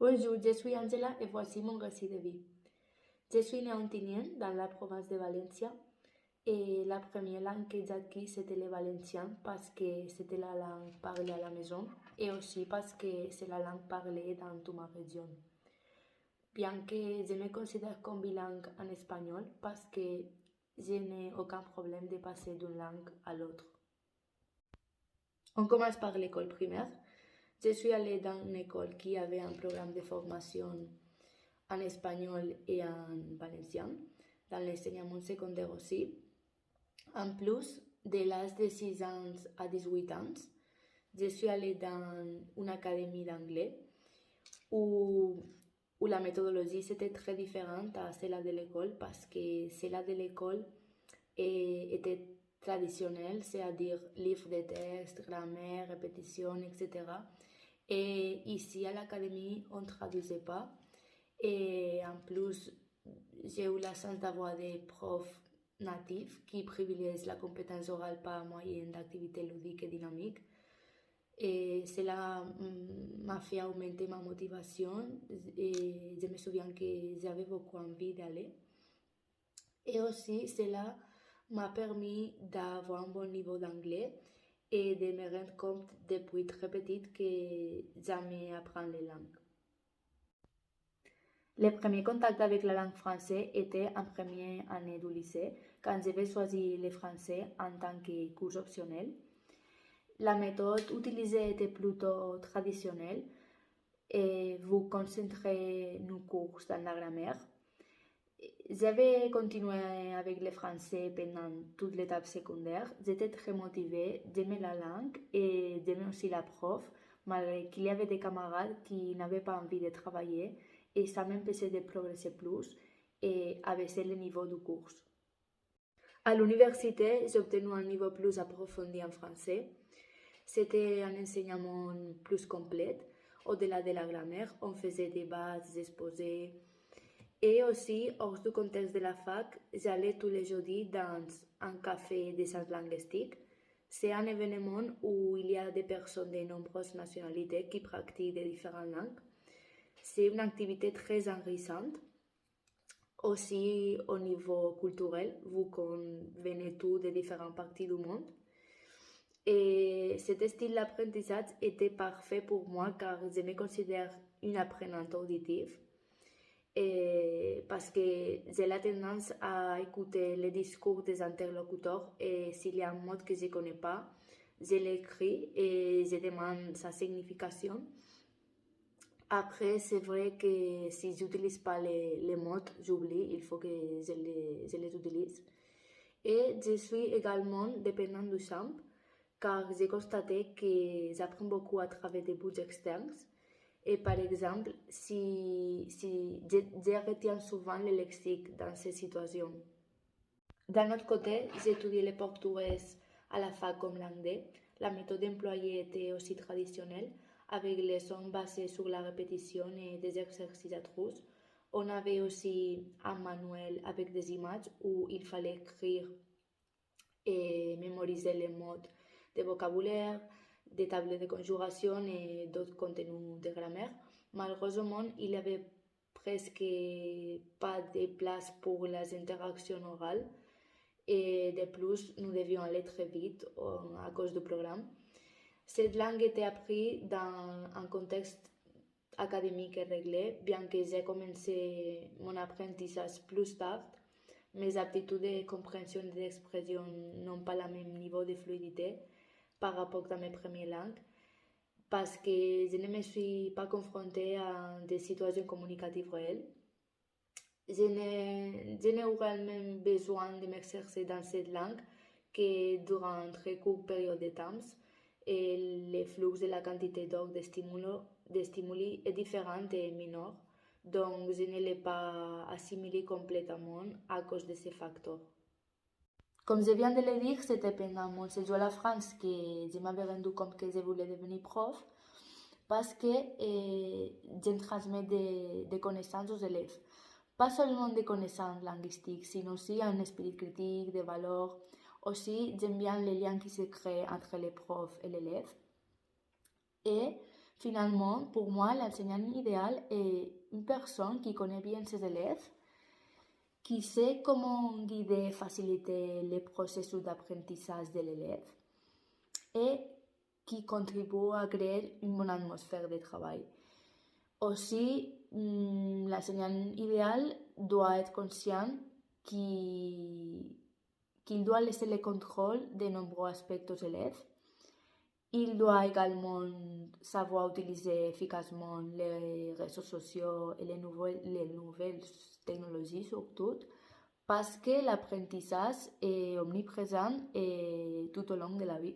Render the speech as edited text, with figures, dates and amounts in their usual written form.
Bonjour, je suis Angela et voici mon récit de vie. Je suis née en Tinien, dans la province de Valencia, et la première langue que j'ai acquise c'était le valencien parce que c'était la langue parlée à la maison et aussi parce que c'est la langue parlée dans toute ma région. Bien que je me considère comme bilingue en espagnol parce que je n'ai aucun problème de passer d'une langue à l'autre. On commence par l'école primaire. Je suis allée dans une école qui avait un programme de formation en espagnol et en valencien, dans l'enseignement secondaire aussi. En plus de l'âge de 6 ans à 18 ans, je suis allée dans une académie d'anglais où la méthodologie c'était très différente à celle de l'école parce que celle de l'école était traditionnelle, c'est-à-dire livre de texte, grammaire, répétition, etc. Et ici à l'académie, on ne traduisait pas. Et en plus, j'ai eu la chance d'avoir des profs natifs qui privilégient la compétence orale par moyen d'activités ludiques et dynamiques. Et cela m'a fait augmenter ma motivation et je me souviens que j'avais beaucoup envie d'aller. Et aussi, cela m'a permis d'avoir un bon niveau d'anglais et de me rendre compte depuis très petite que j'aimais apprendre les langues. Le premier contact avec la langue française était en première année du lycée, quand j'avais choisi le français en tant que cours optionnel. La méthode utilisée était plutôt traditionnelle et vous concentrez nos cours dans la grammaire. J'avais continué avec le français pendant toute l'étape secondaire. J'étais très motivée, j'aimais la langue et j'aimais aussi la prof, malgré qu'il y avait des camarades qui n'avaient pas envie de travailler et ça m'empêchait de progresser plus et abaisser le niveau du cours. À l'université, j'ai obtenu un niveau plus approfondi en français. C'était un enseignement plus complet. Au-delà de la grammaire, on faisait des bases, des exposés. Et aussi, hors du contexte de la fac, j'allais tous les jeudis dans un café des sciences linguistiques. C'est un événement où il y a des personnes de nombreuses nationalités qui pratiquent de différentes langues. C'est une activité très enrichissante, aussi au niveau culturel, vu qu'on venait tous de différentes parties du monde. Et cet style d'apprentissage était parfait pour moi car je me considère une apprenante auditive. Et parce que j'ai la tendance à écouter les discours des interlocuteurs et s'il y a un mot que je ne connais pas, je l'écris et je demande sa signification. Après, c'est vrai que si je n'utilise pas les mots, j'oublie, il faut que je les utilise. Et je suis également dépendante du champ, car j'ai constaté que j'apprends beaucoup à travers des bouts externes. Et par exemple, si je retiens souvent le lexique dans ces situations. D'un autre côté, j'ai étudié le portugais à la fac comme l'anglais. La méthode employée était aussi traditionnelle, avec les sons basés sur la répétition et des exercices à tous. On avait aussi un manuel avec des images où il fallait écrire et mémoriser les mots de vocabulaire, des tables de conjugación et d'autres contenus de grammaire. Malheureusement, il n'y avait presque pas de place pour les interactions orales et de plus, nous devions aller très vite à cause du programme. Cette langue était apprise dans un contexte académique et réglé, bien que j'ai commencé mon apprentissage plus tard. Mes aptitudes de compréhension et d'expression n'ont pas le même niveau de fluidité par rapport à mes premières langues parce que je ne me suis pas confrontée à des situations communicatives réelles. Je n'ai eu réellement besoin de m'exercer dans cette langue que durant une très courte période de temps et le flux de la quantité d'heures de stimuli est différent et mineur. Donc, je ne l'ai pas assimilé complètement à cause de ces facteurs. Comme je viens de le dire, c'était pendant mon séjour à la France que je m'avais rendu compte que je voulais devenir prof parce que je transmets des connaissances aux élèves. Pas seulement des connaissances linguistiques, mais aussi un esprit critique, des valeurs. Aussi, j'aime bien les liens qui se créent entre les profs et l'élève. Et Finalement, pour moi, l'enseignant idéal est une personne qui connaît bien ses élèves, qui sait comment guider et faciliter le processus d'apprentissage de l'élève et qui contribue à créer une bonne atmosphère de travail. Aussi, l'enseignant idéal doit être conscient qu'il doit laisser le contrôle de nombreux aspects aux élèves. Il doit également savoir utiliser efficacement les réseaux sociaux et les nouvelles technologies surtout, parce que l'apprentissage est omniprésent et tout au long de la vie.